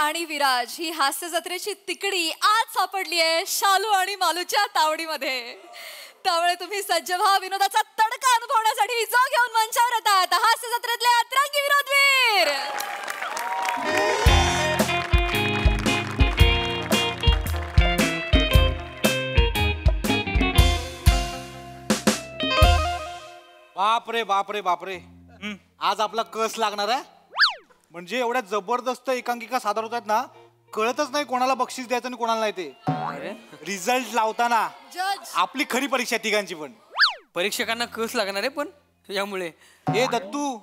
आणि विराज ही हास्य जत्रेची तिकडी आज सापडली आहे शालू आणि मालूच्या तावडीमध्ये. त्यामुळे तुम्ही सज्ज व्हा विनोदाचा तडका अनुभवण्यासाठी जो घेऊन मंचावर येतात हास्य जत्रेतले अतरंगी विनोदवीर. बापरे बापरे बापरे, आज आपला कस लागणार आहे. म्हणजे एवढ्या जबरदस्त एकांकिका सादर होत आहेत ना, कळतच नाही कोणाला बक्षीस द्यायचं आणि कोणाला नाही. ते रिझल्ट लावताना आपली खरी परीक्षा तिघांची. पण परीक्षकांना कस लागणार आहे. पण यामुळे हे दत्तू,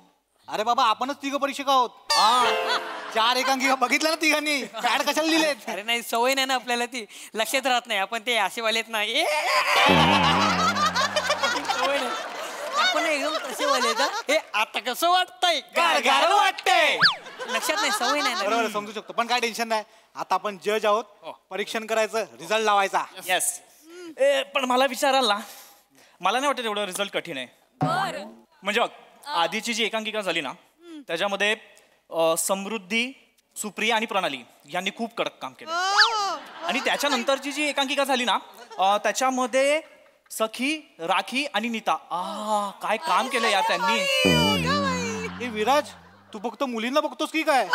अरे बाबा आपणच तिघ परीक्षक आहोत. 4 एकांकिका बघितल्या ना तिघांनी, पॅड कशाला लिहिलेत. अरे नाही, सवय नाही ना आपल्याला, ती लक्षात राहत नाही. आपण ते आशेवालेत ना, सवय नाही. आपण एकदम कसे वाले का, हे आता कसं वाटतंय, गार वाटतंय, लक्षात नाही, सवय नाही. बरोबर समजू शकतो. पण काय टेन्शन नाही, आता आपण जज आहोत. परीक्षण करायचं, रिझल्ट लावायचा. येस. पण मला विचाराल ना, मला नाही वाटत एवढं रिझल्ट कठीण आहे. म्हणजे बघ, आधीची जी एकांकिका झाली ना, त्याच्यामध्ये समृद्धी, सुप्रिया आणि प्रणाली यांनी खूप कडक काम केलं. आणि त्याच्यानंतरची जी एकांकिका झाली ना, त्याच्यामध्ये सखी, राखी आणि नीता, काय काम केलं यार त्यांनी. हे विराज, तू फक्त मुलींना बघतोस की काय?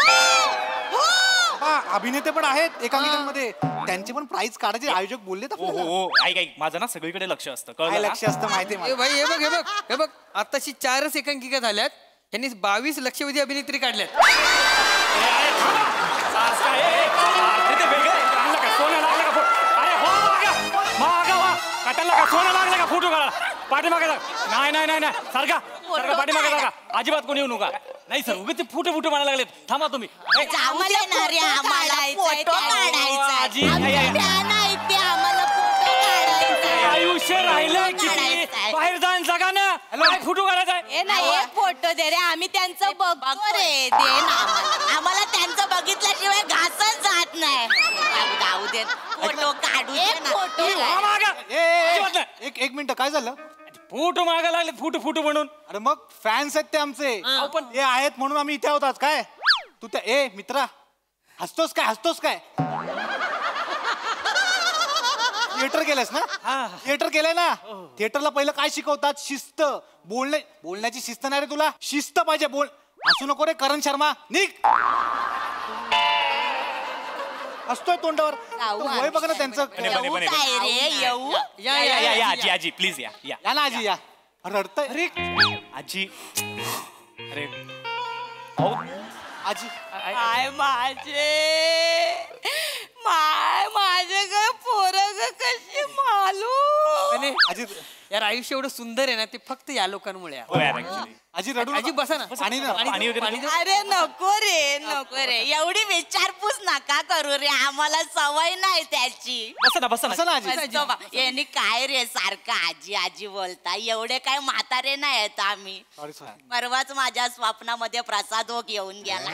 अभिनेते पण आहेत एकांकिकांमध्ये, त्यांचे पण प्राइज काढायचे आयोजक बोलले. हो, ऐक, माझं ना सगळीकडे लक्ष असतं. काय लक्ष असतं माहिती आहे भाई. हे बघ आताशी 4च एकांकिका झाल्यात, त्यांनी 22 लक्षवेधी अभिनेत्री काढल्यात. सोनं लागलं का फोटो काढा पाठीमागे. नाही सारखा पाठीमागे सारखा, अजिबात कोणी येऊ नका. नाही सर, उगाच फोटो म्हणायला लागलेत. थांबा तुम्ही. आयुष्य राहिलं किती, बाहेर जाऊन जगा ना, फोटो काढायचा. फोटो दे रे, आम्ही त्यांचं बघतो रे. दे ना आम्हाला, त्यांचं बघितल्याशिवाय घासच जात नाही. जाऊ दे, फोटो काढू. एक मिनिट, काय झालं? फोटो मागा लागले, फोटो म्हणून. अरे मग फॅन्स आहेत ते आमचे, पण हे आहेत म्हणून आम्ही इथे होतात. काय तू त्या मित्रा हसतोस काय? थिएटर केलंस ना? थिएटर केलंय ना. थिएटरला पहिलं काय शिकवतात? शिस्त. बोलण्याची शिस्त नाही रे तुला, शिस्त पाहिजे. हसू नको रे करण शर्मा, निघ. असतोय तोंडावर. वय बघ ना त्यांचं. आजी प्लीज या ना आजी, या. रडतंय. अरे आजी, अरे आजी, माझे ग पोरग कशी मालू. आजी यार, आयुष्य एवढं सुंदर आहे ना, ते फक्त या लोकांमुळे. आजी रडू. आजी बसा ना. अरे नको रे, एवढी विचारपूस नका करू रे, आम्हाला सवय नाही त्याची. बसा ना आजी. यांनी काय रे सारखं आजी बोलता, एवढे काय म्हातारे नाही आहेत आम्ही. परवाच माझ्या स्वप्नामध्ये प्रसाद घेऊन गेला.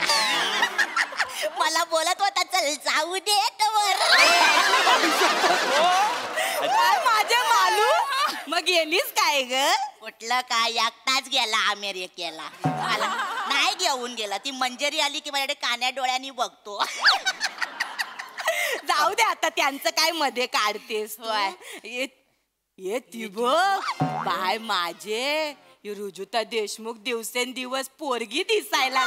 मला बोलत होता चल जाऊ दे माझे मालू. मग गेलीस काय ग? कुठलं काय, एकटाच गेला अमेरिकेला. मला नाही घेऊन गेला. ती मंजरी आली की माझ्याकडे कान्या डोळ्यांनी बघतो. जाऊ दे आता, त्यांचं काय मध्ये काढतेस. ती बघ बाय माझे रुजुता देशमुख दिवसेंदिवस पोरगी दिसायला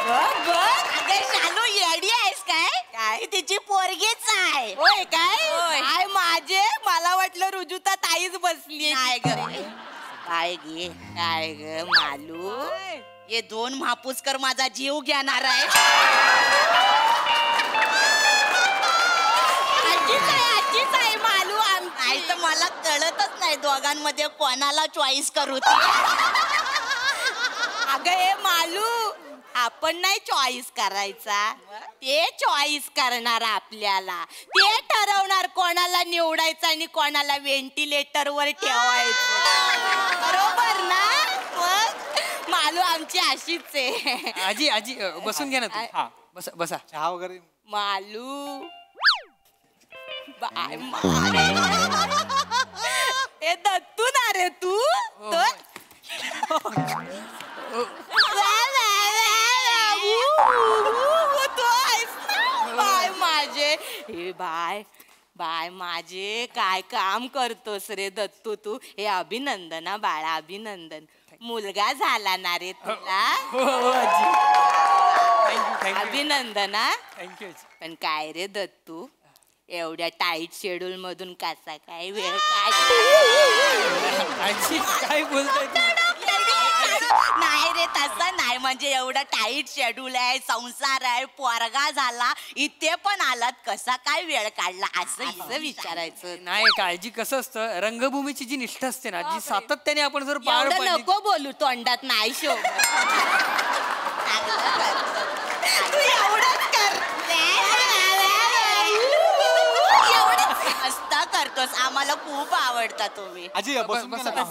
अगं शालू येडी आहेस काय? तिची पोरगीच आहे. होय काय माझे, मला वाटलं रुजुता ताईच बसली. काय ग मालू, हे 2 महापुसकर माझा जीव घेणार आहे. आजीच आहे मालू. आई तर मला कळतच नाही दोघांमध्ये कोणाला चॉईस करू. अगं हे मालू, आपण नाही चॉईस करायचा, ते चॉईस करणार आपल्याला. ते ठरवणार कोणाला निवडायचं आणि कोणाला व्हेंटिलेटर वर ठेवायचं. बरोबर ना? मग मालू आमची अशीच आहे. आजी बसून घ्या ना तू. बसा. चहा वगैरे. मालू बाय हे दत्तू ना रे तू. बाय माझे काय काम करतोस रे दत्तू तू. हे अभिनंदन हा बाळा, अभिनंदन. मुलगा झाला ना रे तुला. हो आजी. थँक्यू अभिनंदन हा. थँक्यू आजी. पण काय रे दत्तू, एवढ्या टाईट शेड्यूल मधून कसा काय वेळ आजी काय बोलताय तुम्ही? नाही रे तसं नाही, म्हणजे एवढं टाईट शेड्यूल आहे, संसार आहे, पोरगा झाला, इथे पण आलात, कसा काय वेळ काढला असं विचारायचं. नाही काळजी कसं असतं, रंगभूमीची जी निष्ठा असते ना जी सातत्याने आपण जर पार एवढं पाडली. नको बोलू, तोंडात नाही शो. तू एवढंच कर. मस्त करतोस, आम्हाला खूप आवडता तुम्ही. आजी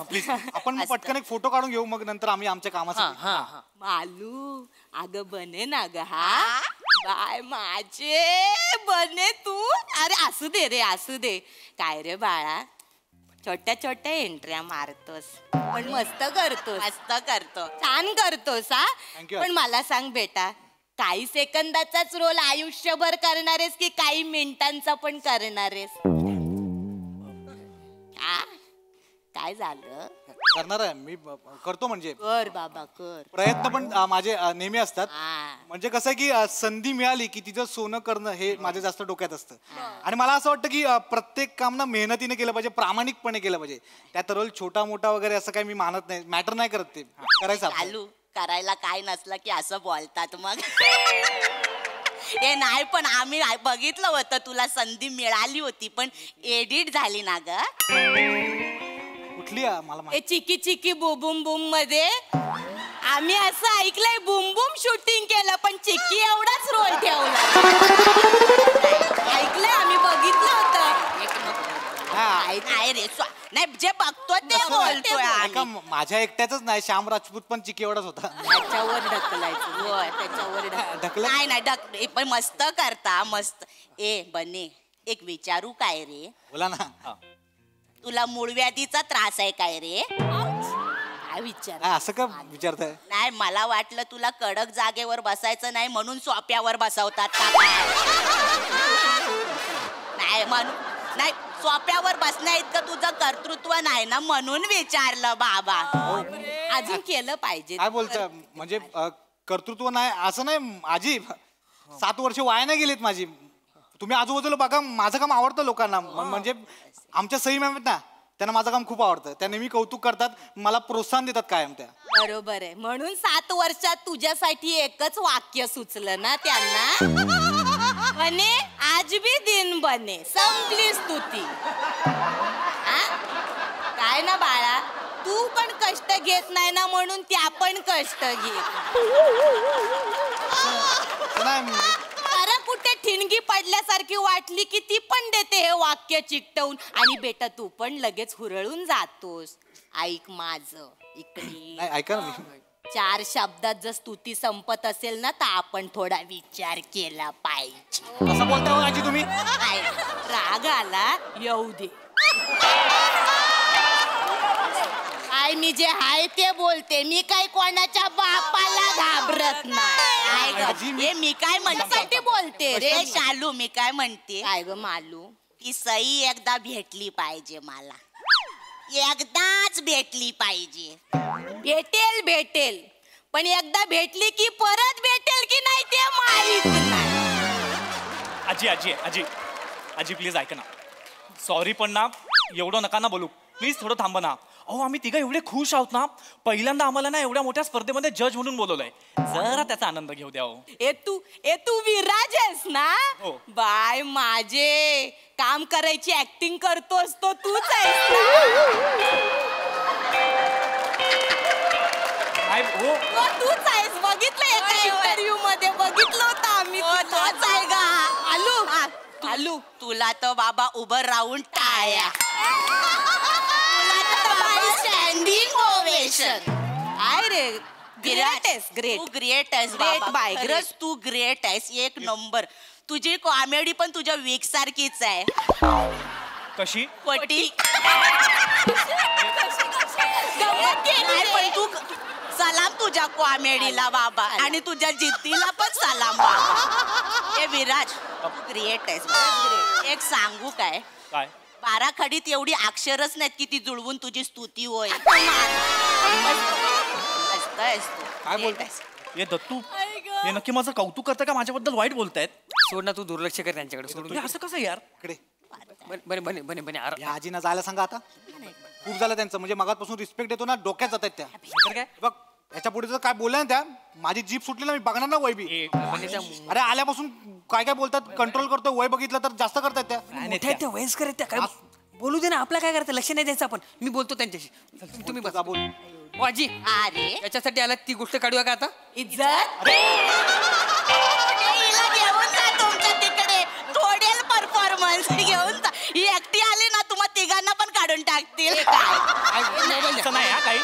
प्लीज आपण मग पटकन एक फोटो काढून घेऊ, मग नंतर आम्ही आमच्या हा कामासाठी. हा हा. मालू अगं बने ना ग हा. बाय माझे बने तू. अरे असू दे रे, असू दे. काय रे बाळा, छोट्या छोट्या एंट्र्या मारतोस पण मस्त करतोस. मस्त करतो, छान करतोस हा. Thank you. पण मला सांग बेटा, काही सेकंदाचाच रोल आयुष्यभर करणारेस की काही मिनिटांचा पण करणारेस? काय झालं? करणार आहे मी, करतो म्हणजे. कर बाबा कर. प्रयत्न पण माझे नेहमी असतात. हा. म्हणजे कसं आहे की संधी मिळाली की तिचं सोनं करणं हे माझ्या जास्त डोक्यात असतं. आणि मला असं वाटतं की प्रत्येक काम ना मेहनतीने केलं पाहिजे, प्रामाणिकपणे केलं पाहिजे. त्यात रोल छोटा मोठा वगैरे असं काही मी मानत नाही, मॅटर नाही करत ते. करायचं आपलं. चालू करायला काय नसलं की असं बोलतात मग. हे नाही, पण आम्ही बघितलं होतं, तुला संधी मिळाली होती पण एडिट झाली ना ग. कुठली मला हे चिकी चिकी बुबुम बुम मध्ये आम्ही असं ऐकलंय, बुम बुम शूटिंग केलं पण चिक्की एवढाच रोल ठेवला. ऐकलंय, आम्ही बघितलं होतं. नाही रे, नाही जे बघतो ते बोलतोय आम्ही. माझ्या एकट्याच नाही, श्याम राजपूत पण चिकी एवढाच होता. त्याच्यावर ढकलायचं. होय, त्याच्यावर ढकलं? नाही नाही पण मस्त करता, मस्त. ए बने, एक विचारू काय रे? बोला ना. तुला मूळव्याधीचा त्रास आहे काय रे? काय विचार? असं का विचारताय? नाही, मला वाटलं तुला कडक जागेवर बसायचं नाही म्हणून सोप्यावर बसवतात का काय? नाही म्हणून नाही, सोप्यावर बसण्या इतकं तुझं कर्तृत्व नाही ना म्हणून विचारलं बाबा. अजून केलं पाहिजे. काय बोलताय? म्हणजे कर्तृत्व नाही असं नाही आजी. 7 वर्ष वाया नाही गेलीत माझी. तुम्ही आजूबाजूला बघा, माझं काम आवडतं लोकांना. म्हणजे आमच्या सई मॅम आहेत ना, त्यांना माझं काम खूप आवडतं. त्या नेहमी कौतुक करतात, मला प्रोत्साहन देतात कायम त्या. बरोबर आहे, म्हणून 7 वर्षात तुझ्यासाठी एकच वाक्य सुचलं ना त्यांना. बने आज भी दिन बने, संपली स्तुती. काय ना बाळा, तू पण कष्ट घेत नाही ना म्हणून त्या पण कष्ट घे. अरे कुठे ठिणगी पडल्यासारखी वाटली की ती पण देते हे वाक्य चिकटवून. आणि बेटा तू पण लगेच हुरळून जातोस. ऐक माझं इकडे. ऐका ना, मी 4 शब्दात जर स्तुती संपत असेल ना तर आपण थोडा विचार केला पाहिजे. असं बोलताय हो आजी तुम्ही? नाही, राग आला येऊ दे. काय मी जे आहे ते बोलते, मी काय कोणाच्या बापाला घाबरत नाही. हे मी काय म्हणते बोलते रे शालू. मी काय म्हणते, काय ग मालू, ती सई एकदा भेटली पाहिजे मला. एकदाच भेटली पाहिजे. भेटेल भेटेल, पण एकदा भेटली की परत भेटेल की नाही ते माहित नाही. आजी आजी आजी आजी प्लीज ऐका ना. सॉरी पण ना, एवढं नका ना बोलू प्लीज, थोडं थांबा ना. अहो आम्ही तिघं एवढे खुश आहोत ना, पहिल्यांदा आम्हाला ना एवढ्या मोठ्या स्पर्धेमध्ये जज म्हणून बोलवलंय. जरा त्याचा आनंद घेऊ द्या. ए तू विराज आहेस ना? हो. बाय माझे, काम करायची ऍक्टिंग करतोस तो तूच आहेस ना? हो तो तूच आहेस, बघितलं एका इंटरव्ह्यू मध्ये बघितलं होतं आम्ही. तोच आहे का? आलू तुला तर बाबा उभं राहून टाळ्या. Standing ovation. काय रे, ग्रेट आहेस, ग्रेट. तू ग्रेट आहेस, ग्रेट बाय. खरंच तू ग्रेट आहेस, एक नंबर. तुझी कॉमेडी पण तुझ्या वीक सारखीच आहे. कशी? पटी. पण तू सलाम तुझ्या कॉमेडीला बाबा, आणि तुझ्या जिद्दीला पण सलाम बाबा. ए विराज, ग्रेट आहेस. एक सांगू काय, काय 12 खडीत एवढी अक्षरच नाहीत की ती जुळवून तुझी स्तुती होय. काय बोलताय? हे दत्तू आई गं. हे नक्की माझं कौतुक करतं का माझ्याबद्दल वाईट बोलतायत? सोड ना, तू दुर्लक्ष कर त्यांच्याकडे. सोड हे असं कसं यार? इकडे बने बने बने बने अरे या आजीना जायला सांगा आता. खूप झालं त्यांचं, म्हणजे मगातपासून रिस्पेक्ट देतो ना, डोक्यात जात आहेत त्या. तर काय बघ याच्या पुढे जर काय बोलल्या ना त्या, माझी जीप सुटली ना, मी बघणार ना वय बी. बने त्या अरे आल्यापासून काय काय बोलतात, कंट्रोल करतो. वय बघितलं तर जास्त करतायत त्या. मोठ्या आहेत त्या, वयस्कर आहेत त्या, काय बोलू दे ना. आपला काय करतं, लक्ष नाही द्यायचं आपण. मी बोलतो त्यांच्याशी. तुम्ही बसा. बोल. ओ आजी, अरे याच्यासाठी आला ती गोष्ट काढूया का आता? इज्जत हिला घेऊन जा तुमच्या तिकडे, थोडेल परफॉर्मन्स घेऊन जा. ही एकटी आली ना, तुम्हा तिघांना पण काढून टाकतील. असं नाही हा काही.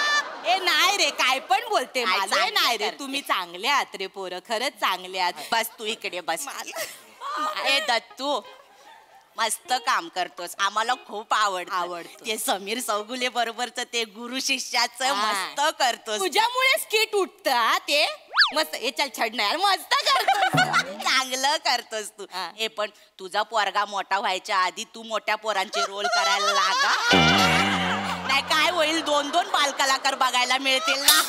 ए नाही रे, काय पण बोलते. माझं नाही रे, तुम्ही चांगले आहात रे पोरं, खरंच चांगले आहात. बस तू इकडे बस. ए दत्तू, मस्त काम करतोस, आम्हाला खूप आवडतं. ते समीर चौगुले बरोबरच ते गुरु शिष्याचं मस्त करतोस. तुझ्यामुळे स्किट उठत ते मस्त. हे चल छडणार, मस्त करतोस. चांगलं करतोस तू. हे पण तुझा पोरगा मोठा व्हायच्या आधी तू मोठ्या पोरांचे रोल करायला लागा. नाही काय होईल, 2-2 बालकलाकार बघायला मिळतील ना.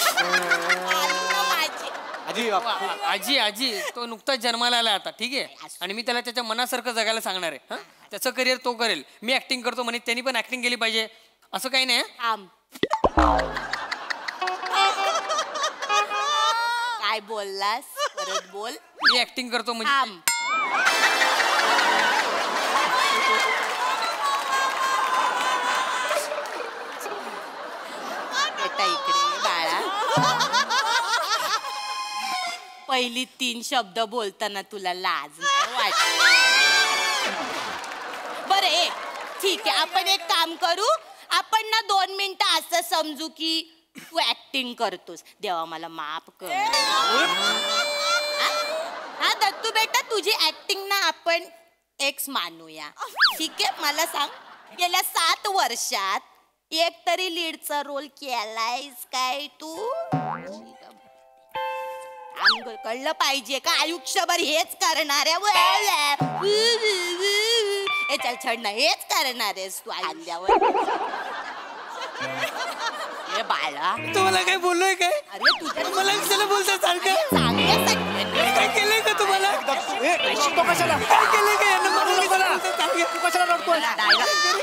माझी आजी आजी आजी तो नुकताच जन्माला आला आता, ठीक आहे. आणि मी त्याला त्याच्या मनासारखं जगायला सांगणार आहे. हं? त्याचं करिअर तो करेल. मी ऍक्टिंग करतो म्हणे, त्यांनी पण ऍक्टिंग केली पाहिजे, असं काही नाही. थांब. काय बोललास, परत बोल. मी ऍक्टिंग करतो म्हणजे थांब. बेटा इकडे ये बाळा. पहिली 3 शब्द बोलताना तुला लाज नाही वाटत? बरं ठीक आहे, आपण एक काम करू. आपण ना 2 मिनिटं असं समजू की तू ऍक्टिंग करतोस. देवा मला माफ कर. हा दत्तू बेटा, तुझी ऍक्टिंग ना आपण एक्स मानूया, ठीक आहे. मला सांग, गेल्या 7 वर्षात एक तरी लीडचा रोल केलायस काय तू? कळलं पाहिजे का आयुष्यभर हेच करणार आहे? चल छड ना, हेच करणार आहेस तू आल्यावर. हे बाळा, तुम्हाला काय बोललोय काय? अरे तुझ्या मला कशाला बोलता सारखं? चांगल्यासाठी काय केलंय का तुम्हाला? तो कशाला काय केलंय का यांना? मला कशाला बोलता सारखं? तू कशाला रडतोय?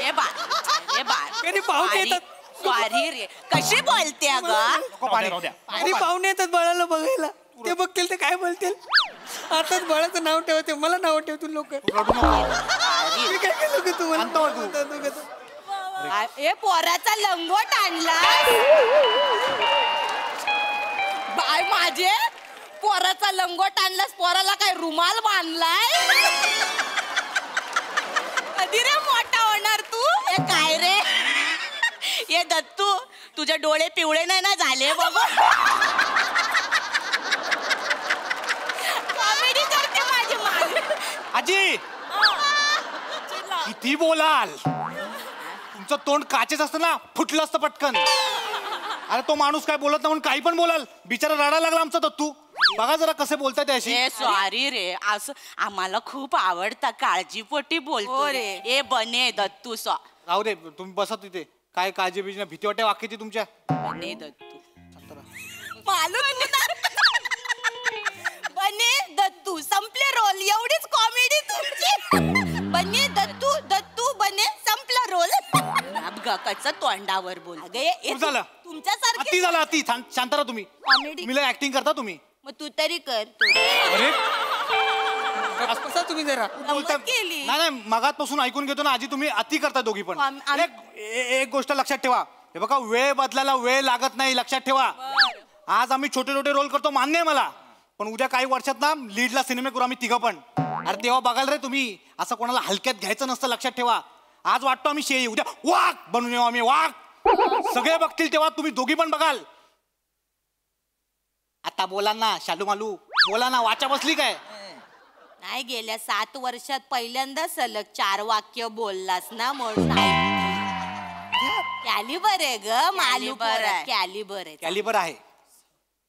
हे बाळ कधी पाहुणे येतात. सॉरी रे, कशी बोलते अगं? नको पाणी. राहू द्या. आणि पाहुणे येतात बाळाला बघायला, ते बघतील तर काय बोलतील? आताच बाळाचं नाव ठेवते, मला नाव ठेवतील लोक. रडू नको. मी काय केलं का तुम्हाला? आणतो तू. ए पोराचा लंगोट आणला बाय माझे. पोराचा लंगोट आणलास, पोराला काय रुमाल बांधलाय? कधी रे मोठा होणार तू? ए काय रे? ये दत्तू, तुझे डोळे पिवळे नाही ना झाले बाबा? कॉमेडी करते माझी मान. आजी किती बोलाल, तुमचं तोंड काचेच असतं ना, फुटलं असतं पटकन. अरे तो माणूस काय बोलत नाही म्हणून काही पण बोलाल. बिचारा रडायला लागला आमचा दत्तू. बघा जरा कसे बोलताय त्याशी. ए सॉरी रे, असं आम्हाला खूप आवडतं, काळजीपोटी बोलतो रे. ए बने दत्तू राहू दे, तुम्ही बसा तिथे. काय काळजी बिजी नाही, भीती वाटते वाक्याची तुमच्या. बने दत्तू मालूम बने दत्तू संपले रोल. एवढीच कॉमेडी तुमची. बने दत्तू, दत्तू बने संपला रोल. कसं तोंडावर बोल. खूप झालं. तुमच्यासारखे अति झालं अति. शांत राहा तुम्ही. कॉमेडी तुम्ही ऍक्टिंग करता तुम्ही. मग तू तरी कर. अरे बसा तुम्ही जरा. बोलता केली. नाही नाही, मगातपासून ऐकून घेतो ना आजी, तुम्ही अति करता दोघी पण. एक गोष्ट लक्षात ठेवा, हे बघा वेळ बदलायला वेळ लागत नाही, लक्षात ठेवा. आज आम्ही छोटे छोटे रोल करतो, मान्य आहे मला, पण उद्या काही वर्षात ना लीडला सिनेमे करू आम्ही तिघं पण. अरे तेव्हा बघाल रे तुम्ही, असं कोणाला हलक्यात घ्यायचं नसतं, लक्षात ठेवा. आज वाटतो आम्ही शेळी, उद्या वाघ बनून येऊ आम्ही, वाघ. सगळे बघतील तेव्हा तुम्ही दोघी पण बघाल. आता बोला ना शालू मालू, बोला ना, वाचा बसली काय? नाही, गेल्या 7 वर्षात पहिल्यांदा सलग 4 वाक्य बोललास ना, म्हणून कॅलिबर आहे ग. मालू कॅलिबर आहे. कॅलिबर आहे,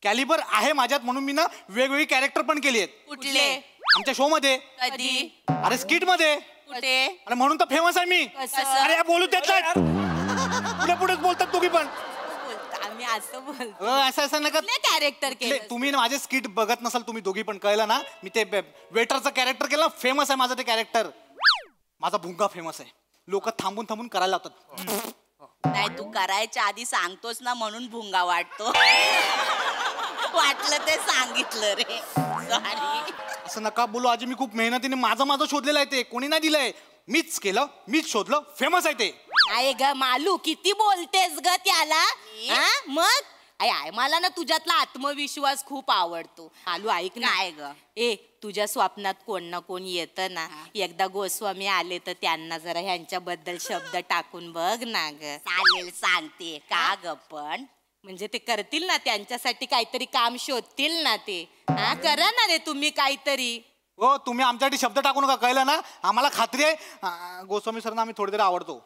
कॅलिबर आहे माझ्यात, म्हणून मी ना वेगवेगळी कॅरेक्टर पण केली आहेत. कुठले? आमच्या शो मध्ये. कधी? अरे स्किट मध्ये. कुठे? अरे म्हणून तर फेमस आहे मी. कसं? अरे या बोलू देत नाही. पुढे पुढेच बोलतात तुम्ही पण. बोलतो आम्ही असं बोलतो. असं नका. कॅरेक्टर केलं. तुम्ही ना माझे स्किट बघत नसाल तुम्ही दोघी पण, कळलं ना. मी ते वेटरचं कॅरेक्टर केलं, फेमस आहे माझं ते कॅरेक्टर. माझा भुंगा फेमस आहे. लोक थांबून थांबून करायला लावतात. नाही तू करायच्या आधी सांगतोस ना म्हणून भुंगा वाटतो. वाटलं ते सांगितलं रे. सॉरी. असं नका बोलू आजी. मी खूप मेहनतीने माझं शोधलेलं आहे ते. कोणी नाही दिलंय. मीच केलं, मीच शोधलं. फेमस आहे ते. आहे ग मालू, किती बोलतेस ग त्याला. हा? मग आय मला ना तुझ्यातला आत्मविश्वास खूप आवडतो. मालू ऐक ना. काय ग? तुझ्या स्वप्नात कोण ना कोण येतं ना. एकदा गोस्वामी आले तर त्यांना जरा ह्यांच्याबद्दल शब्द टाकून बघ ना ग. चालेल सांगते. का ग पण? म्हणजे ते करतील ना, त्यांच्यासाठी काहीतरी काम शोधतील ना ते. हा करा ना रे तुम्ही काहीतरी. हो तुम्ही आमच्यासाठी शब्द टाकू नका, कळलं ना. आम्हाला खात्री आहे गोस्वामी सरना आम्ही थोडी तरी आवडतो.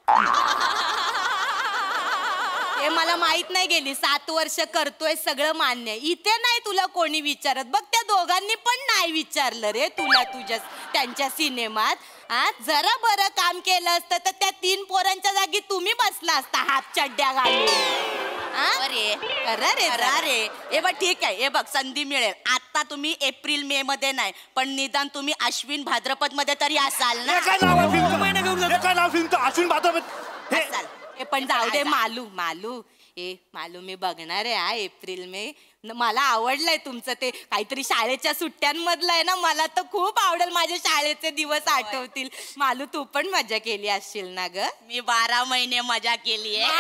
हे मला माहित नाही गेली. 7 वर्ष करतोय सगळं मान्य. इथे नाही तुला कोणी विचारत बघ. त्या दोघांनी पण नाही विचारलं रे तुला तुझ्या त्यांच्या सिनेमात. जरा बरं काम केलं असतं तर त्या 3 पोरांच्या जागी तुम्ही बसला असता हाफ चड्ड्या घालून. अरे हे बघ ठीक आहे. हे बघ संधी मिळेल. आता तुम्ही एप्रिल मे मध्ये नाही पण निदान तुम्ही अश्विन भाद्रपद मध्ये तरी असाल ना. काय नाव आहे फिल्मचं? अश्विन भाद्रपद. असाल. हे पण जाऊ दे मालू. मालू मी बघणार आहे एप्रिल मे. मला आवडलंय तुमचं ते काहीतरी शाळेच्या सुट्ट्यांमधलं आहे ना. मला तर खूप आवडेल. माझे शाळेचे दिवस आठवतील. मालू तू पण मजा केली असशील ना ग. मी 12 महिने मजा केली आहे.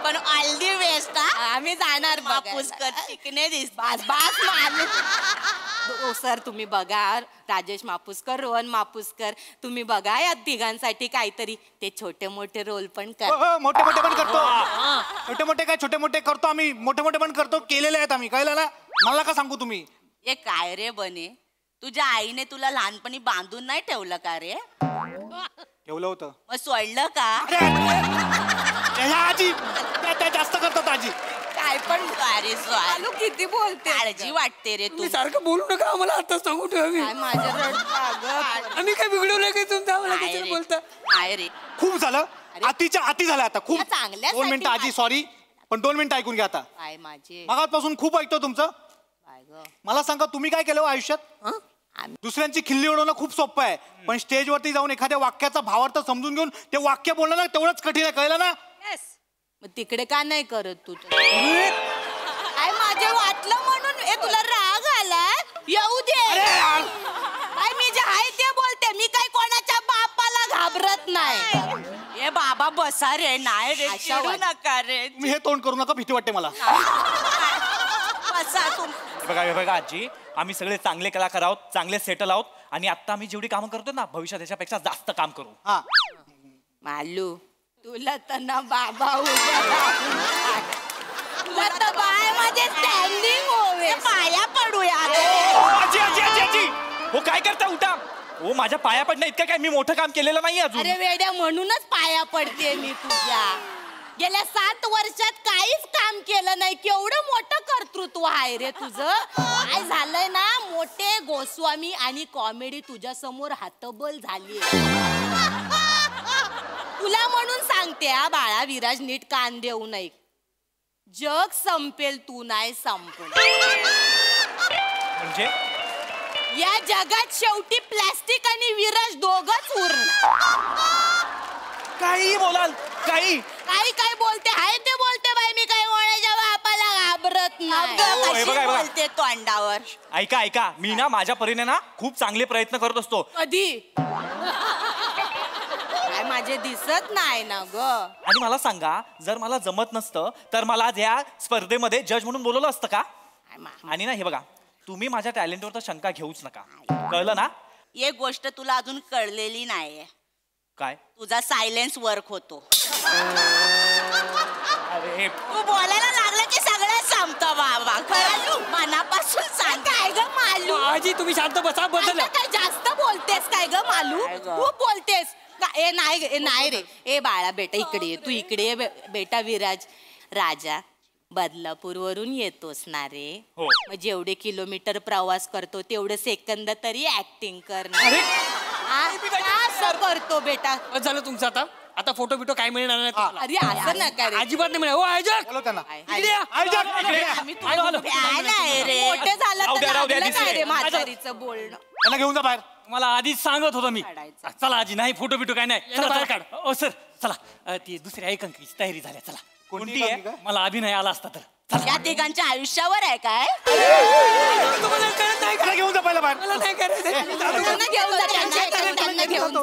पण ऑल दी बेस्ट. आम्ही जाणार पुष्कर चिकने दिस. बास मालू. सर तुम्ही बघा. राजेश मापुसकर, रोहन मापुसकर तुम्ही बघा या तिघांसाठी काहीतरी. ते छोटे मोठे रोल पण कर. मोठे मोठे पण करतो. छोटे मोठे काय छोटे मोठे करतो आम्ही. मोठे मोठे पण करतो. केलेले आहेत आम्ही, कळलं ना. मला का सांगू तुम्ही. हे काय रे बने, तुझ्या आईने तुला लहानपणी बांधून नाही ठेवलं का रे? ठेवलं होतं. मग सोडलं का? आजी त्या जास्त करतात आजी. काय पण अरे मालू किती बोलते. काळजी वाटते रे तू. तुम्ही सारखं बोलू नका आम्हाला. आता सांगू ठेवा. माझ्या रडतं. आम्ही काय बिघडवलं काय तुमचं? आम्हाला कशाला बोलता? काय रे खूप झालं. अतिच्या अति झालं आता खूप. या चांगल्यासाठी 2 मिनिटं आजी सॉरी पण 2 मिनिटं ऐकून घ्या आता. काय माझे मगापासून खूप ऐकतो तुमचं. काय ग मला सांगा तुम्ही काय केलं हो आयुष्यात? दुसऱ्यांची खिल्ली उडवणं खूप सोपं आहे पण स्टेजवरती जाऊन एखाद्या वाक्याचा भावार्थ समजून घेऊन ते वाक्य बोलणं ना तेवढंच कठीण आहे, कळलं ना. मग तिकडे का नाही करत तू? काय माझे वाटलं म्हणून तुला राग आलाय? येऊ दे. काय मी जे आहे ते बोलते. मी काय कोणाच्या बापाला घाबरत नाही. ए बाबा बसा रे. नाही रे अशा चिडू नका रे. तुम्ही हे तोंड करू नका, भीती वाटते मला. बसा तुम. हे बघा आजी, आम्ही सगळे चांगले कलाकार आहोत, चांगले सेटल आहोत आणि आता आम्ही जेवढी कामं करतो ना भविष्यात त्याच्यापेक्षा जास्त काम करू. हा मालू तुला तर ना बाबा तुला तर बाय माझे स्टँडिंग होवे. पाया पडूया. आजी आजी आजी आजी हो काय करता? उठा. हो माझ्या पाया पडणं इतकं काय मी मोठं काम केलेलं नाही अजून. अरे वेड्या म्हणूनच पाया पडते मी तुझ्या. गेल्या 7 वर्षात काहीच काम केलं नाही. केवढं मोठं कर्तृत्व आहे रे तुझं. काय झालंय ना, मोठे गोस्वामी आणि कॉमेडी तुझ्या समोर हातबल झाली. तुला म्हणून सांगते हा बाळा विराज, नीट कान देऊ नये. जग संपेल तू नाही संपल. म्हणजे या जगात शेवटी प्लास्टिक आणि विराज दोघच उरणार. काही बोलाल काही काय बोलते आहे ते बोलते बाई. मी काय कोणाच्या बापाला घाबरत नाही. हे बघा. बोलते तोंडावर. ऐका मी ना माझ्या परीने ना खूप चांगले प्रयत्न करत असतो. कधी काय माझे दिसत नाही ना ग. आणि मला सांगा जर मला जमत नसतं तर मला आज या स्पर्धेमध्ये जज म्हणून बोलवलं असतं का? आणि ना हे बघा तुम्ही माझ्या टॅलेंटवर तर शंका घेऊच नका, कळलं ना. एक गोष्ट तुला अजून कळलेली नाहीये. काय? तुझा सायलेन्स वर्क होतो. अरे तू बोलायला लागलं की सगळं संपतं बाबा. खरं मनापासून सांग. काय ग मालू आजी तुम्ही शांत बसा. बदल आता काय जास्त बोलतेस काय ग मालू? काय ग? खूप बोलतेस. नाही रे. ए बाळा बेटा इकडे ये. तू इकडे ये बेटा विराज. राजा बदलापूरवरून येतोस ना रे हो. मग जेवढे किलोमीटर प्रवास करतो तेवढे सेकंद तरी ऍक्टिंग करणार हा, असं करतो बेटा. बस झालं तुमचं आता फोटो बिटो काय मिळणार नाही तुम्हाला. अरे असं नका रे. अजिबात नाही मिळणार. हो आयोजक बोलव त्यांना इकडे या. आयोजक, इकडे या. आम्ही तुला फॅन आहे रे. मोठे झालं राहू तर द्या, राहू द्या, लागलं काय रे दिसतंय. म्हातारीचं बोलणं. त्यांना घेऊन जा बाहेर. मला आधीच सांगत होतो मी काढायचं. चला आजी नाही फोटो बिटो काय नाही चला यांना बाहेर चला. ओ सर चला ती दुसरी एकांकीची तयारी झाल्या चला कोणती आहे एकांकिका? मला अभिनय आला असता तर चला. या तिघांच्या आयुष्यावर आहे काय तुम्हाला कळत नाही का? त्यांना घेऊन जा पहिला बाहेर. मला नाही करायचं. त्यांना घेऊन जा, त्यांना घेऊन जा.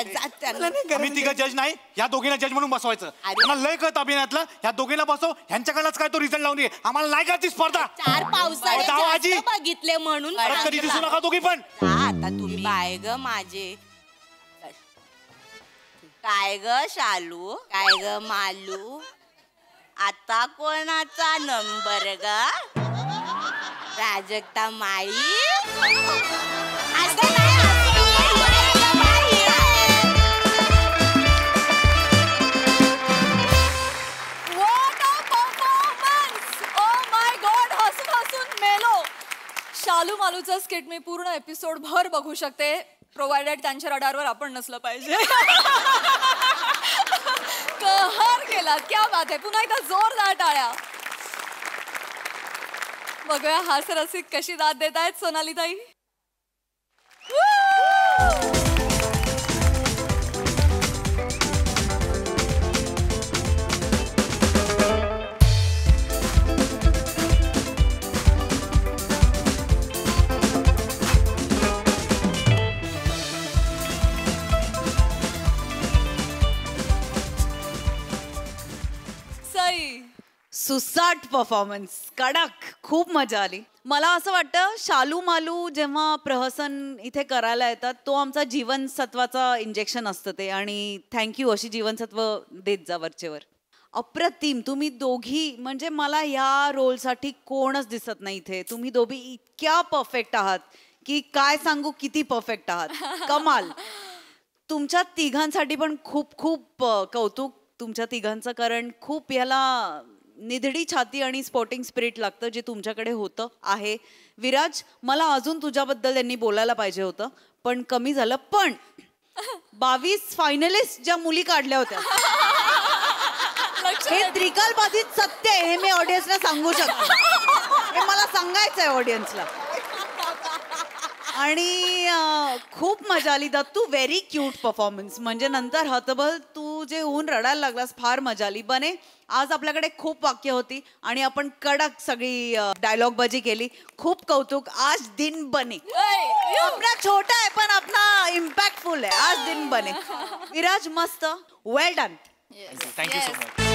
जा, त्यांना. आम्ही तिघं जज नाही ह्या दोघींना जज म्हणून बसवायचं. त्यांना लय कळत अभिनयातलं. ह्या दोघींना बसव, ह्यांच्याकडलाच काय तो रिझल्ट लावून ये. आम्हाला नाही का ती स्पर्धा. 4 पावसाळे जाऊ आजी. जास्त बघितले म्हणून परत कधी दिसू नका दोघी पण. हा, आता तुम्ही काय ग माझे काय ग शालू काय ग मालू आता कोणाचा नंबर ग प्राजक्ता माई असं नाही, असं नाही. What a performance! Oh my God, हसून हसून मेलो. शालू मालूचं स्किट मी पूर्ण एपिसोड भर बघू शकते प्रोव्हाइडेड त्यांच्या रडारवर आपण नसलं पाहिजे. कहर केला, क्या बात आहे. पुन्हा एकदा जोरदार टाळ्या. बघूया हास्यरसिक कशी दाद देत आहेत सोनाली ताई. सई सुसाट परफॉर्मन्स कडक खूप मजा आली. मला असं वाटतं शालू मालू जेव्हा प्रहसन इथे करायला येतात तो आमचा जीवनसत्वाचा इंजेक्शन असतं ते आणि थँक्यू अशी जीवनसत्व देत जा वरचेवर. अप्रतिम तुम्ही दोघी म्हणजे मला ह्या रोलसाठी कोणच दिसत नाही इथे. तुम्ही दोघी इतक्या परफेक्ट आहात की काय सांगू किती परफेक्ट आहात. कमाल. तुमच्या तिघांसाठी पण खूप खूप कौतुक तुमच्या तिघांचं कारण खूप याला निधडी छाती आणि स्पोर्टिंग स्पिरिट लागतं जे तुमच्याकडे होतं आहे. विराज मला अजून तुझ्याबद्दल त्यांनी बोलायला पाहिजे होतं पण कमी झालं. पण 22 फायनलिस्ट ज्या मुली काढल्या होत्या हे त्रिकाल बाधित सत्य आहे हे मी ऑडियन्सला सांगू शकते. हे मला सांगायचं आहे ऑडियन्सला. आणि खूप मजा आली दत्तू. Very cute performance. म्हणजे नंतर हतबल तू जे होऊन रडायला लागलास फार मजा आली. बने आज आपल्याकडे खूप वाक्य होती आणि आपण कडक सगळी डायलॉग बाजी केली. खूप कौतुक. आज दिन बने. अपना छोटा आहे पण अपना इम्पॅक्टफुल आहे. आज दिन बने. विराज मस्त. वेल डन. Thank you so much.